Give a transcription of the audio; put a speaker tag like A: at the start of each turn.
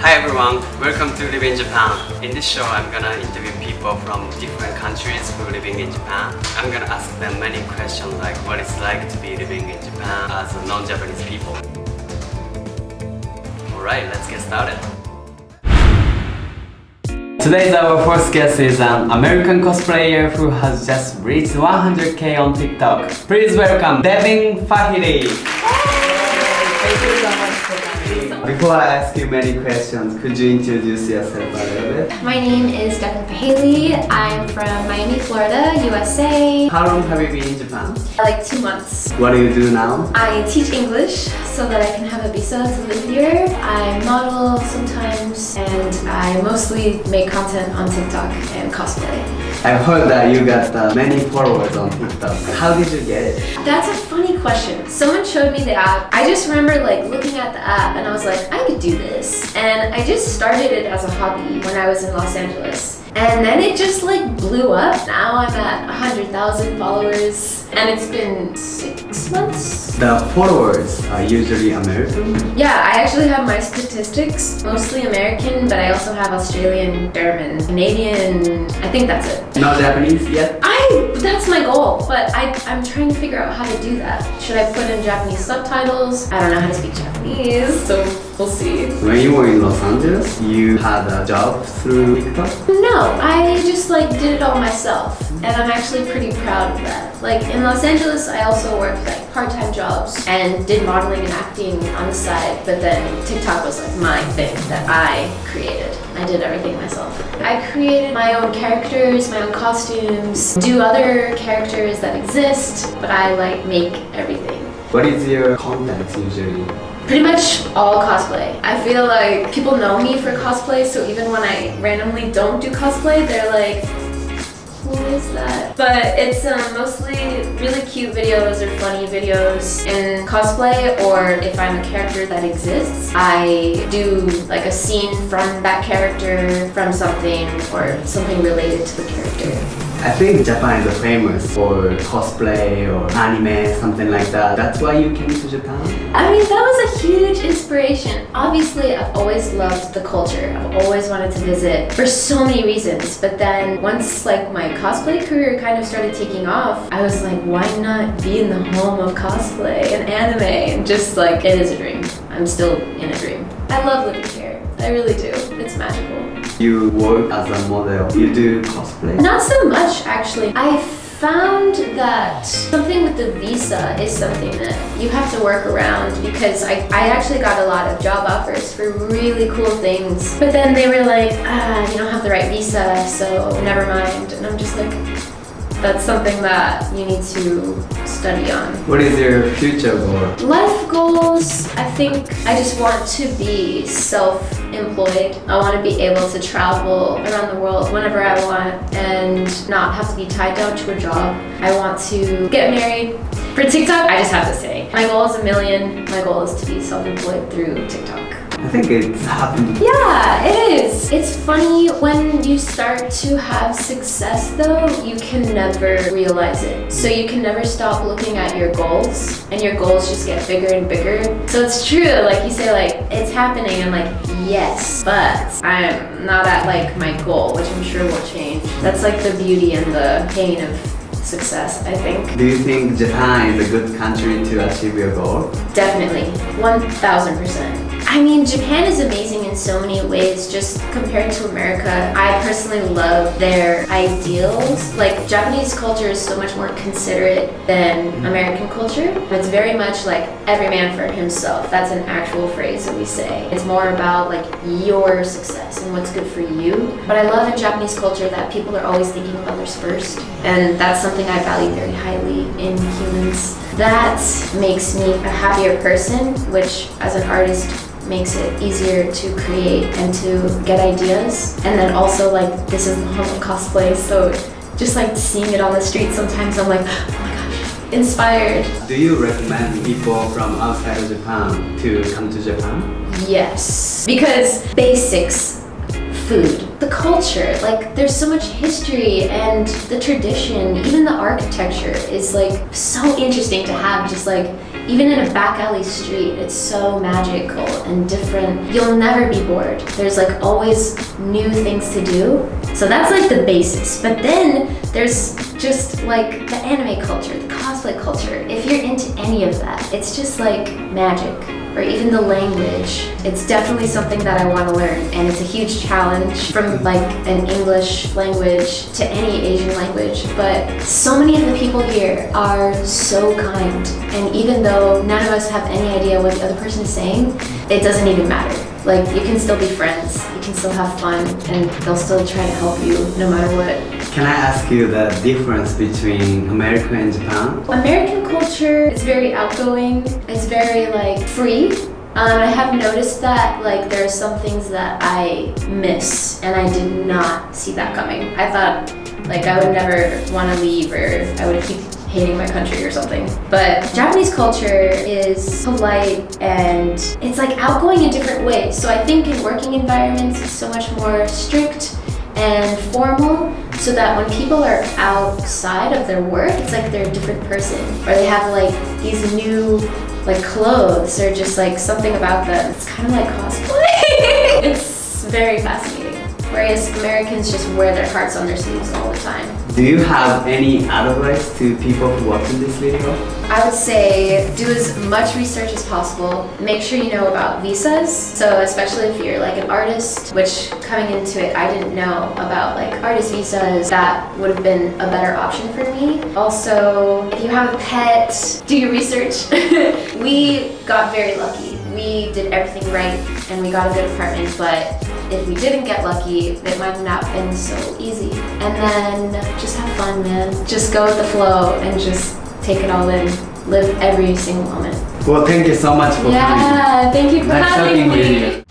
A: Hi everyone, welcome to Live in Japan. In this show, I'm gonna interview people from different countries who are living in Japan. I'm gonna ask them many questions like what it's like to be living in Japan as a non-Japanese people. Alright, let's get started. Today's our first guest is an American cosplayer who has just reached 100k on TikTok. Please welcome Devin Feheley.
B: Thank you so much for coming.
A: Before I ask you many questions, could you introduce yourself a little bit?
B: My name is Devin Feheley. I'm from Miami, Florida, USA.
A: How long have you been in Japan?
B: Like 2 months.
A: What do you do now?
B: I teach English so that I can have a visa to live here. I model sometimes and I mostly make content on TikTok and cosplay.
A: I've heard that you got many followers on TikTok. How did you get it?
B: That's a funny question. Someone showed me the app. I just remember looking at the app and I was like, I could do this. And I just started it as a hobby when I was in Los Angeles. And then it just blew up. Now I'm at 100,000 followers and it's been 6 months.
A: The followers are usually American?
B: Yeah, I actually have my statistics, mostly American, but I also have Australian, German, Canadian, I think that's it.
A: Not Japanese yet?
B: That's my goal, but I'm trying to figure out how to do that. Should I put in Japanese subtitles? I don't know how to speak Japanese, so we'll see.
A: When you were in Los Angeles, you had a job through TikTok?
B: No, I just did it all myself, and I'm actually pretty proud of that. In Los Angeles, I also worked part-time jobs and did modeling and acting on the side, but then TikTok was my thing that I created. I did everything myself. I created my own characters, my own costumes, do other characters that exist, but I make everything.
A: What is your content usually?
B: Pretty much all cosplay. I feel like people know me for cosplay, so even when I randomly don't do cosplay, they're like, who is that? But it's mostly really cute videos or funny videos in cosplay, or if I'm a character that exists, I do a scene from that character, from something, or something related to the character.
A: I think Japan is famous for cosplay or anime, something like that. That's why you came to Japan?
B: I mean, that was a huge inspiration. Obviously, I've always loved the culture. I've always wanted to visit for so many reasons. But then once my cosplay career kind of started taking off, I was like, why not be in the home of cosplay and anime? And just it is a dream. I'm still in a dream. I love living here. I really do. It's magical.
A: You work as a model. You do cosplay?
B: Not so much, actually. I found that something with the visa is something that you have to work around, because I actually got a lot of job offers for really cool things. But then they were like, you don't have the right visa, so never mind. And I'm just like, that's something that you need to study on.
A: What is your future goal?
B: Life goals, I think I just want to be self-employed. I want to be able to travel around the world whenever I want and not have to be tied down to a job. I want to get married. For TikTok, I just have to say, my goal is 1 million. My goal is to be self-employed through TikTok.
A: I think it's happened.
B: Yeah, it is. It's funny when you start to have success though, you can never realize it. So you can never stop looking at your goals, and your goals just get bigger and bigger. So it's true, you say it's happening, I'm yes, but I'm not at my goal, which I'm sure will change. That's the beauty and the pain of success, I think.
A: Do you think Japan is a good country to achieve your goal?
B: Definitely, 1000%. I mean, Japan is amazing in so many ways, just compared to America. I personally love their ideals. Japanese culture is so much more considerate than American culture. It's very much every man for himself. That's an actual phrase that we say. It's more about your success and what's good for you. But I love in Japanese culture that people are always thinking of others first. And that's something I value very highly in humans. That makes me a happier person, which as an artist makes it easier to create and to get ideas. And then also this is the home of cosplay, so just seeing it on the street sometimes I'm oh my gosh, inspired.
A: Do you recommend people from outside of Japan to come to Japan?
B: Yes, because basics food, the culture, like there's so much history and the tradition, even the architecture is like so interesting to have, just like even in a back alley street, it's so magical and different. You'll never be bored. There's like always new things to do. So that's like the basis. But then there's just like the anime culture, the cosplay culture. If you're into any of that, it's just like magic. Or even the language. It's definitely something that I want to learn, and it's a huge challenge from like an English language to any Asian language. But so many of the people here are so kind, and even though none of us have any idea what the other person is saying, it doesn't even matter. Like, you can still be friends, you can still have fun, and they'll still try to help you no matter what.
A: Can I ask you the difference between America and Japan?
B: American culture is very outgoing, it's very like free. I have noticed that like there are some things that I miss, and I did not see that coming. I thought like I would never want to leave, or I would keep hating my country or something. But Japanese culture is polite and it's like outgoing in different ways. So I think in working environments it's so much more strict and formal, so that when people are outside of their work, it's like they're a different person, or they have like these new like clothes, or just like something about them. It's kind of like cosplay. It's very fascinating. Whereas Americans just wear their hearts on their sleeves all the time.
A: Do you have any advice to people who work in this video?
B: I would say do as much research as possible. Make sure you know about visas. So especially if you're like an artist, which coming into it, I didn't know about like artist visas. That would have been a better option for me. Also, if you have a pet, do your research. We got very lucky. We did everything right and we got a good apartment, but if we didn't get lucky, it might not have been so easy. And then just have fun, man. Just go with the flow and just take it all in. Live every single moment.
A: Well, thank you so much for coming.
B: Yeah, thank you for having me.